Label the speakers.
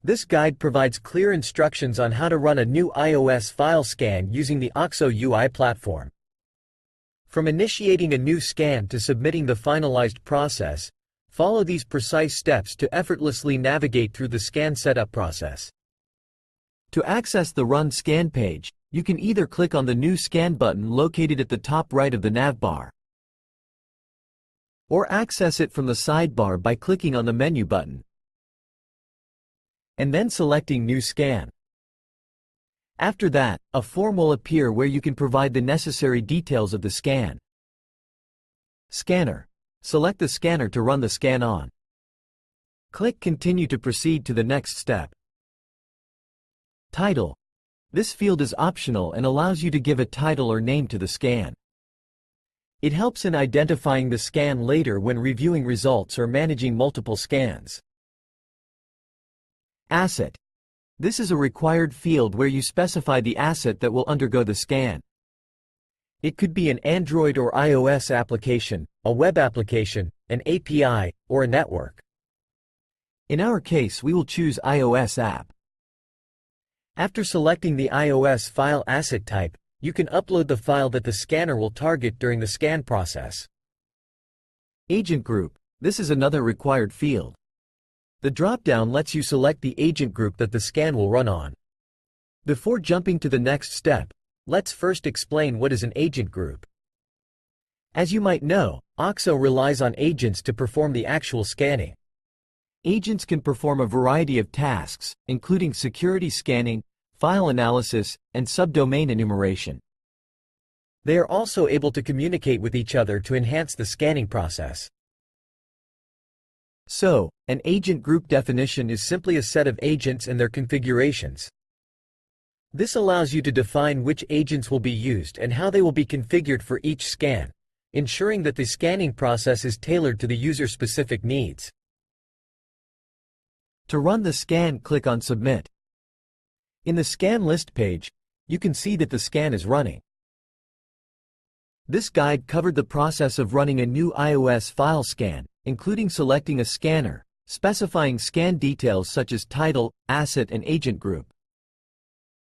Speaker 1: This guide provides clear instructions on how to run a new iOS file scan using the Oxo UI platform. From initiating a new scan to submitting the finalized process, follow these precise steps to effortlessly navigate through the scan setup process. To access the Run Scan page, you can either click on the New Scan button located at the top right of the navbar, or access it from the sidebar by clicking on the Menu button, and then selecting New Scan. After that, a form will appear where you can provide the necessary details of the scan. Scanner. Select the scanner to run the scan on. Click Continue to proceed to the next step. Title. This field is optional and allows you to give a title or name to the scan. It helps in identifying the scan later when reviewing results or managing multiple scans. Asset. This is a required field where you specify the asset that will undergo the scan. It could be an Android or iOS application, a web application, an API, or a network. In our case, we will choose iOS app. After selecting the iOS file asset type, you can upload the file that the scanner will target during the scan process. Agent group. This is another required field. The drop-down lets you select the agent group that the scan will run on. Before jumping to the next step, let's first explain what is an agent group. As you might know, Oxo relies on agents to perform the actual scanning. Agents can perform a variety of tasks, including security scanning, file analysis, and subdomain enumeration. They are also able to communicate with each other to enhance the scanning process. So, an agent group definition is simply a set of agents and their configurations. This allows you to define which agents will be used and how they will be configured for each scan, ensuring that the scanning process is tailored to the user-specific needs. To run the scan, click on Submit. In the Scan List page, you can see that the scan is running. This guide covered the process of running a new iOS file scan, including selecting a scanner, specifying scan details such as title, asset, and agent group.